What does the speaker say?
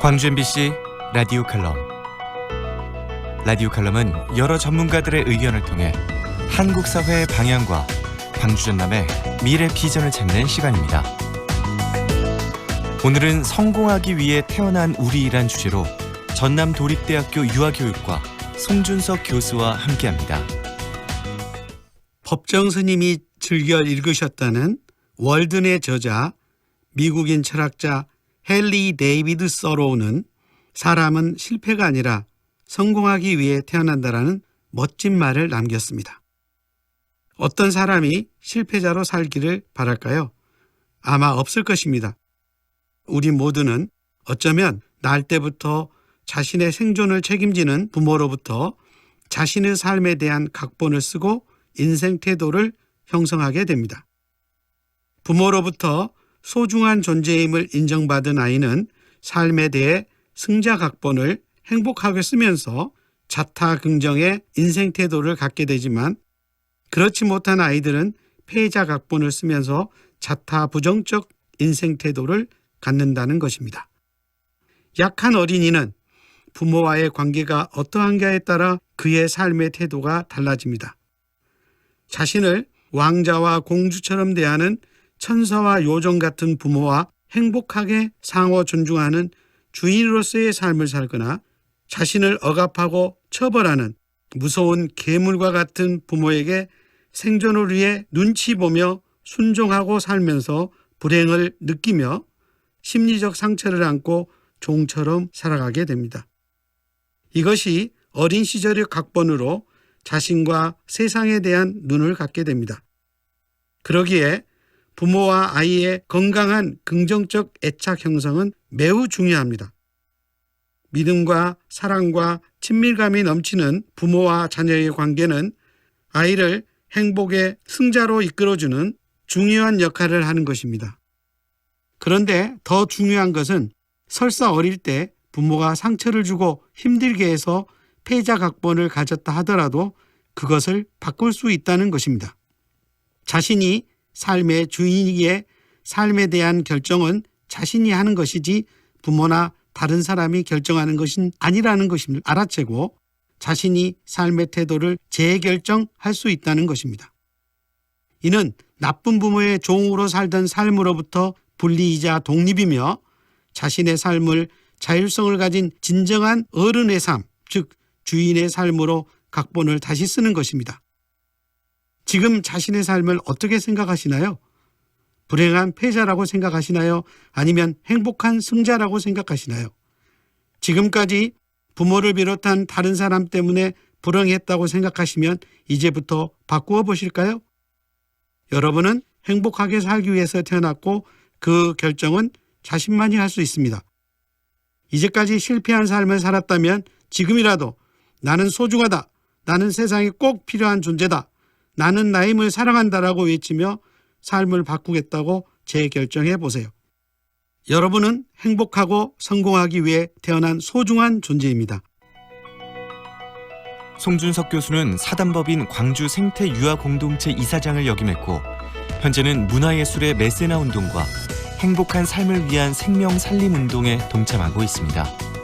광주 MBC 라디오 칼럼. 라디오 칼럼은 여러 전문가들의 의견을 통해 한국 사회의 방향과 광주 전남의 미래 비전을 찾는 시간입니다. 오늘은 성공하기 위해 태어난 우리이란 주제로 전남 도립대학교 유아교육과 송준석 교수와 함께합니다. 법정 스님이 즐겨 읽으셨다는 월든의 저자 미국인 철학자 헨리 데이비드 서로우는 사람은 실패가 아니라 성공하기 위해 태어난다라는 멋진 말을 남겼습니다. 어떤 사람이 실패자로 살기를 바랄까요? 아마 없을 것입니다. 우리 모두는 어쩌면 날 때부터 자신의 생존을 책임지는 부모로부터 자신의 삶에 대한 각본을 쓰고 인생 태도를 형성하게 됩니다. 부모로부터 소중한 존재임을 인정받은 아이는 삶에 대해 승자 각본을 행복하게 쓰면서 자타 긍정의 인생 태도를 갖게 되지만, 그렇지 못한 아이들은 패자 각본을 쓰면서 자타 부정적 인생 태도를 갖는다는 것입니다. 약한 어린이는 부모와의 관계가 어떠한가에 따라 그의 삶의 태도가 달라집니다. 자신을 왕자와 공주처럼 대하는 천사와 요정 같은 부모와 행복하게 상호 존중하는 주인으로서의 삶을 살거나, 자신을 억압하고 처벌하는 무서운 괴물과 같은 부모에게 생존을 위해 눈치 보며 순종하고 살면서 불행을 느끼며 심리적 상처를 안고 종처럼 살아가게 됩니다. 이것이 어린 시절의 각본으로 자신과 세상에 대한 눈을 갖게 됩니다. 그러기에 부모와 아이의 건강한 긍정적 애착 형성은 매우 중요합니다. 믿음과 사랑과 친밀감이 넘치는 부모와 자녀의 관계는 아이를 행복의 승자로 이끌어주는 중요한 역할을 하는 것입니다. 그런데 더 중요한 것은 설사 어릴 때 부모가 상처를 주고 힘들게 해서 패자 각본을 가졌다 하더라도 그것을 바꿀 수 있다는 것입니다. 자신이 삶의 주인이기에 삶에 대한 결정은 자신이 하는 것이지 부모나 다른 사람이 결정하는 것은 아니라는 것임을 알아채고 자신이 삶의 태도를 재결정할 수 있다는 것입니다. 이는 나쁜 부모의 종으로 살던 삶으로부터 분리이자 독립이며 자신의 삶을 자율성을 가진 진정한 어른의 삶, 즉 주인의 삶으로 각본을 다시 쓰는 것입니다. 지금 자신의 삶을 어떻게 생각하시나요? 불행한 패자라고 생각하시나요? 아니면 행복한 승자라고 생각하시나요? 지금까지 부모를 비롯한 다른 사람 때문에 불행했다고 생각하시면 이제부터 바꾸어 보실까요? 여러분은 행복하게 살기 위해서 태어났고 그 결정은 자신만이 할 수 있습니다. 이제까지 실패한 삶을 살았다면 지금이라도 나는 소중하다, 나는 세상에 꼭 필요한 존재다, 나는 나의 힘을 사랑한다라고 외치며 삶을 바꾸겠다고 재결정해 보세요. 여러분은 행복하고 성공하기 위해 태어난 소중한 존재입니다. 송준석 교수는 사단법인 광주 생태유아공동체 이사장을 역임했고, 현재는 문화예술의 메세나 운동과 행복한 삶을 위한 생명살림 운동에 동참하고 있습니다.